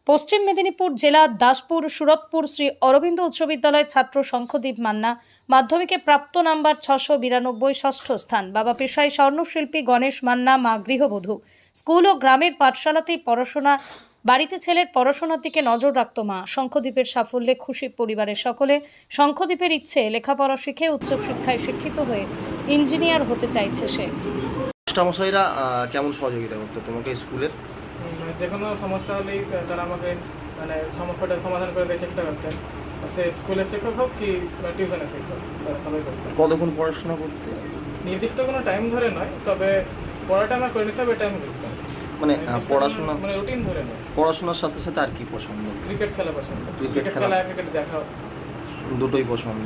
পশ্চিম মেদিনীপুর জেলা দাসপুর সুরতপুর শ্রী অরবিন্দ উচ্চ বিদ্যালয়ের ছাত্র শঙ্খদীপ মান্না মাধ্যমিকে প্রাপ্ত নাম্বার 692 ষষ্ঠ স্থান। বাবা পেশায় স্বর্ণশিল্পী গণেশ মান্না, মা গৃহবধূ। স্কুল ও গ্রামের পাঠশালাতেই পড়াশোনা, বাড়িতে ছেলের পড়াশোনার দিকে নজর রাখত মা। শঙ্খদীপের সাফল্যে খুশি পরিবারের সকলে। শঙ্খদীপের ইচ্ছে লেখাপড়া শিখে উচ্চশিক্ষায় শিক্ষিত হয়ে ইঞ্জিনিয়ার হতে চাইছে সে। মাস্টারমশাইরা কেমন সহযোগিতা করতো তোমাকে স্কুলের? যে কোনো সমস্যা হলেই তারা আমাকে সমস্যাটা সমাধান করে দেওয়ার চেষ্টা করতেন। সে স্কুলের শিক্ষক হোক কি টিউশনের শিক্ষক, তারা সবাই করতেন। কতক্ষণ পড়াশোনা করতে? নির্দিষ্ট কোনো টাইম ধরে নয়, তবে পড়াটা আমার করে নিতে হবে এটা আমি বুঝতাম। মানে পড়াশোনা রুটিন ধরে নয়। পড়াশোনার সাথে সাথে আর কি পছন্দ? ক্রিকেট খেলা পছন্দ। ক্রিকেট খেলা, ক্রিকেট দেখা, দুটোই পছন্দ।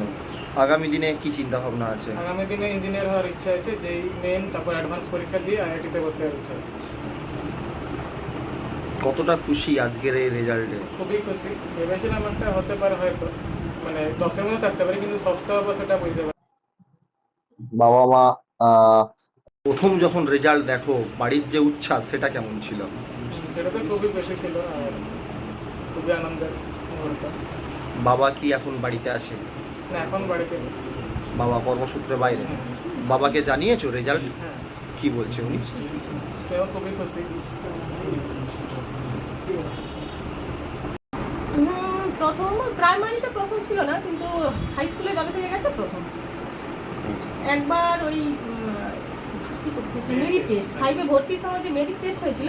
আগামী দিনে কি চিন্তা ভাবনা আছে? আগামী দিনে ইঞ্জিনিয়ার হওয়ার ইচ্ছা আছে, যেই মেন তারপর অ্যাডভান্স পরীক্ষা দিয়ে আইআইটিতে ভর্তি হওয়ার ইচ্ছা আছে। কতটা খুশি আজকের এই রেজাল্টে? খুবই খুশি। ভেবেছিলাম একটা হতে পারে, হয়তো 10-এর মধ্যে থাকতে পারি, কিন্তু ষষ্ঠ হবো সেটা বুঝতে পারি। বাবা মা প্রথম যখন রেজাল্ট দেখো, বাড়ির যে উচ্ছ্বাস সেটা কেমন ছিল? সেটা তো খুবই বেশি ছিল আর খুবই আনন্দের মুহূর্ত। বাবা কি এখন বাড়িতে আসে? না, এখন বাড়িতে নেই। বাবা কর্মসূত্রে বাইরে। বাবাকে জানিয়েছো রেজাল্ট? হ্যাঁ, কি বলছে উনি? সেও খুবই খুশি। প্রথম প্রাইমারিতে প্রথম ছিল না, কিন্তু হাই স্কুলে যবে থেকে গেছে প্রথম। একবার ওই মেরিট টেস্ট 5-এ ভর্তির সময় যে মেরিট টেস্ট হয়েছিল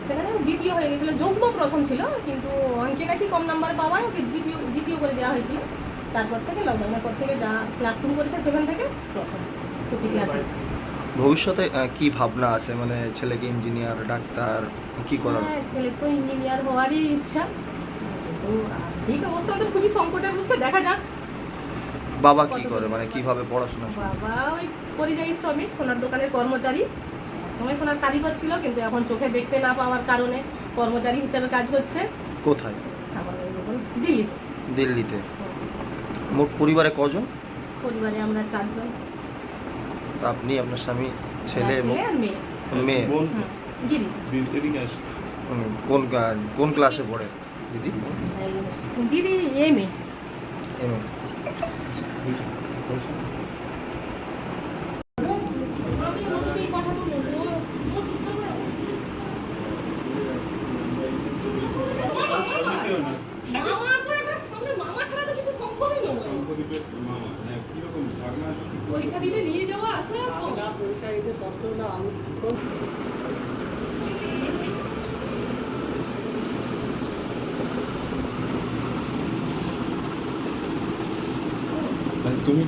সেখানে দ্বিতীয় হয়ে গেছিলো। যৌগ্ম প্রথম ছিল, কিন্তু অঙ্কে নাকি কম নাম্বার পাওয়ায় ওকে দ্বিতীয় করে দেওয়া হয়েছিল। তারপর থেকে লকডাউনের পর থেকে যা ক্লাস শুরু করেছে 7 থেকে প্রথম প্রতি ক্লাসে। ভবিষ্যতে কি ভাবনা আছে, মানে ছেলেকে ইঞ্জিনিয়ার, ডাক্তার কি করার? হ্যাঁ, ছেলে তো ইঞ্জিনিয়ার হওয়ারই ইচ্ছা, কিন্তু আর্থিক অবস্থা তো খুবই সংকটের মুখে। দেখা যাক। বাবা কি করে, মানে কিভাবে পড়াশোনা শুরু? বাবা ওই পরিযায়ী শ্রমিক, সোনার দোকানের কর্মচারী। সময় সোনার কারিগর ছিল, কিন্তু এখন চোখে দেখতে না পাওয়ার কারণে কর্মচারী হিসেবে কাজ করছে। কোথায়? দিল্লিতে। দিল্লিতে। মোট পরিবারে কজন? পরিবারে আমরা 4 জন। আপনি, আপনার স্বামী, ছেলে এবং ছেলে আর মেয়ে। মেয়ে। গিরি। কোন ক্লাসে পড়ে দিদি? দিদি এমএ। এমএ। পরীক্ষা দিতে নিয়ে যাওয়া আসে পরীক্ষা দিতে ষষ্ঠ না আমি তুমি